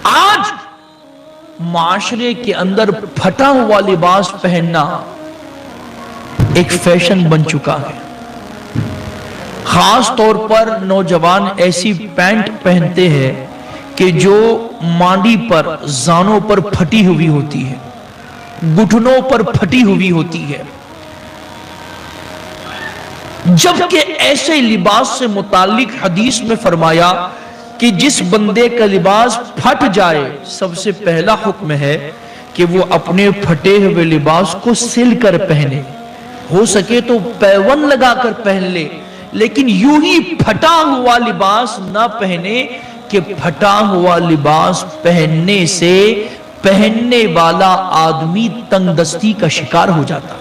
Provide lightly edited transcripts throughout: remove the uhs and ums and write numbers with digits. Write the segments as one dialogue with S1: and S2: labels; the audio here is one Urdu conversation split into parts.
S1: آج معاشرے کے اندر پھٹا ہوا لباس پہننا ایک فیشن بن چکا ہے. خاص طور پر نوجوان ایسی پینٹ پہنتے ہیں کہ جو مانڈی پر زانوں پر پھٹی ہوئی ہوتی ہے, گھٹنوں پر پھٹی ہوئی ہوتی ہے. جبکہ ایسے لباس سے متعلق حدیث میں فرمایا کہ جس بندے کا لباس پھٹ جائے سب سے پہلا حکم ہے کہ وہ اپنے پھٹے ہوئے لباس کو سل کر پہنے, ہو سکے تو پیون لگا کر پہن لے, لیکن یوں ہی پھٹا ہوا لباس نہ پہنے کہ پھٹا ہوا لباس پہننے سے پہننے والا آدمی تنگ دستی کا شکار ہو جاتا,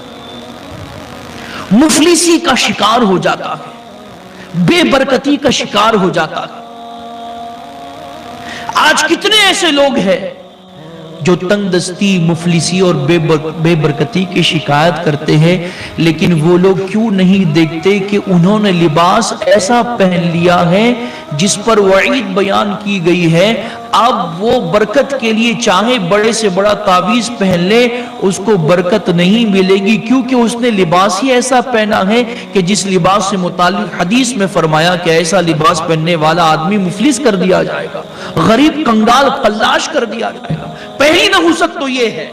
S1: مفلسی کا شکار ہو جاتا ہے, بے برکتی کا شکار ہو جاتا ہے. آج کتنے ایسے لوگ ہیں جو تنگ دستی, مفلسی اور بے برکتی کی شکایت کرتے ہیں, لیکن وہ لوگ کیوں نہیں دیکھتے کہ انہوں نے لباس ایسا پہن لیا ہے جس پر وعید بیان کی گئی ہے. اب وہ برکت کے لیے چاہے بڑے سے بڑا تعویذ پہن لے اس کو برکت نہیں ملے گی, کیونکہ اس نے لباس ہی ایسا پہنا ہے کہ جس لباس سے متعلق حدیث میں فرمایا کہ ایسا لباس پہننے والا آدمی مفلس کر دیا جائے گا, غریب کنگال فلاش کر دیا جائے گا. پہلی نحوست تو یہ ہے,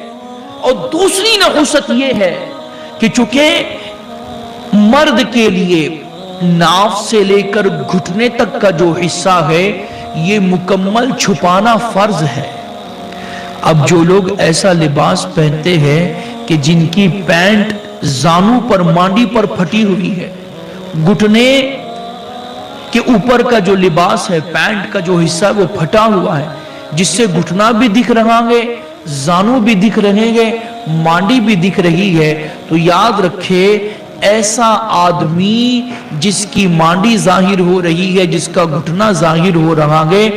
S1: اور دوسری نحوست یہ ہے کہ چونکہ مرد کے لیے ناف سے لے کر گھٹنے تک کا جو حصہ ہے یہ مکمل چھپانا فرض ہے. اب جو لوگ ایسا لباس پہنتے ہیں کہ جن کی پینٹ زانوں پر, مانڈی پر پھٹی ہوئی ہے, گھٹنے کے اوپر کا جو لباس ہے, پینٹ کا جو حصہ ہے وہ پھٹا ہوا ہے, جس سے گھٹنا بھی دکھ رہا ہے, زانوں بھی دکھ رہے ہیں, مانڈی بھی دکھ رہی ہے, تو یاد رکھے ایسا آدمی جس کی مانڈی ظاہر ہو رہی ہے, جس کا گھٹنا ظاہر ہو رہا ہے,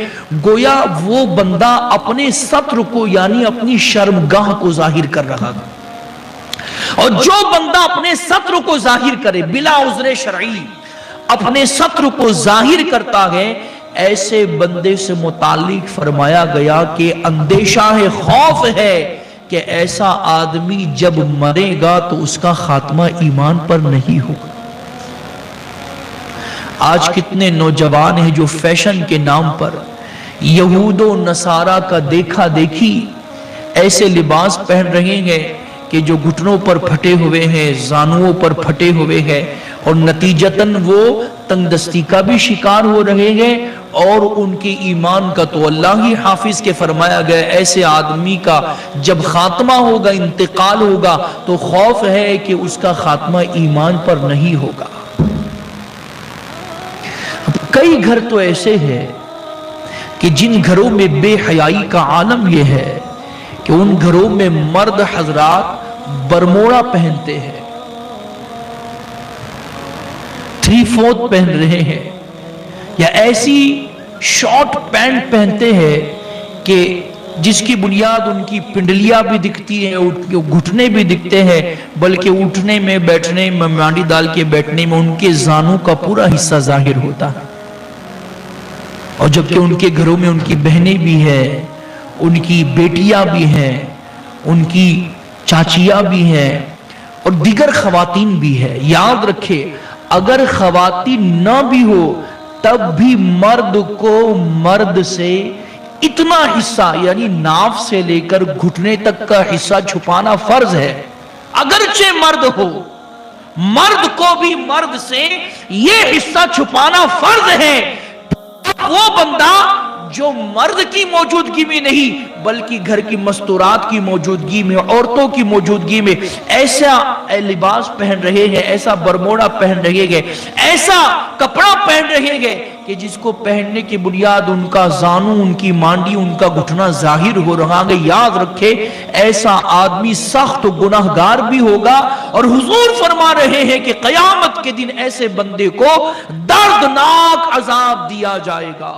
S1: گویا وہ بندہ اپنے ستر کو یعنی اپنی شرمگاہ کو ظاہر کر رہا ہے. اور جو بندہ اپنے ستر کو ظاہر کرے بلا عذر شرعی, اپنے ستر کو ظاہر کرتا ہے, ایسے بندے سے متعلق فرمایا گیا کہ اندیشہ ہے, خوف ہے کہ ایسا آدمی جب مرے گا تو اس کا خاتمہ ایمان پر نہیں ہوگا. آج کتنے نوجوان ہیں جو فیشن کے نام پر یہود و نصارہ کا دیکھا دیکھی ایسے لباس پہن رہے ہیں کہ جو گھٹنوں پر پھٹے ہوئے ہیں, زانوں پر پھٹے ہوئے ہیں, اور نتیجتاً وہ تنگ دستی کا بھی شکار ہو رہے ہیں, اور ان کے ایمان کا تو اللہ ہی حافظ کے فرمایا گیا ایسے آدمی کا جب خاتمہ ہوگا, انتقال ہوگا, تو خوف ہے کہ اس کا خاتمہ ایمان پر نہیں ہوگا. کئی گھر تو ایسے ہیں کہ جن گھروں میں بے حیائی کا عالم یہ ہے کہ ان گھروں میں مرد حضرات برموڑا پہنتے ہیں, 3/4 پہن رہے ہیں, یا ایسی شارٹ پینٹ پہنتے ہیں کہ جس کی بنیاد ان کی پنڈلیاں بھی دکھتی ہیں, گھٹنے بھی دکھتے ہیں, بلکہ اٹھنے میں, بیٹھنے میں, مانڈی ڈال کے بیٹھنے میں ان کے زانوں کا پورا حصہ ظاہر ہوتا ہے. اور جبکہ ان کے گھروں میں ان کی بہنیں بھی ہیں, ان کی بیٹیاں بھی ہیں, ان کی چاچیاں بھی ہیں, اور دیگر خواتین بھی ہیں. یاد رکھے اگر خواتین نہ بھی ہو تب بھی مرد کو مرد سے اتنا حصہ یعنی ناف سے لے کر گھٹنے تک کا حصہ چھپانا فرض ہے. اگرچہ مرد ہو, مرد کو بھی مرد سے یہ حصہ چھپانا فرض ہے. وہ بندہ جو مرد کی موجودگی میں نہیں بلکہ گھر کی مستورات کی موجودگی میں, عورتوں کی موجودگی میں ایسا لباس پہن رہے ہیں, ایسا برموڑا پہن رہے ہیں, ایسا کپڑا پہن رہے ہیں کہ جس کو پہننے کی بنیاد ان کا زانوں, ان کی مانڈی, ان کا گھٹنا ظاہر ہو رہا ہے. یاد رکھے ایسا آدمی سخت گناہگار بھی ہوگا, اور حضور فرما رہے ہیں کہ قیامت کے دن ایسے بندے کو دردناک عذاب دیا جائے گا.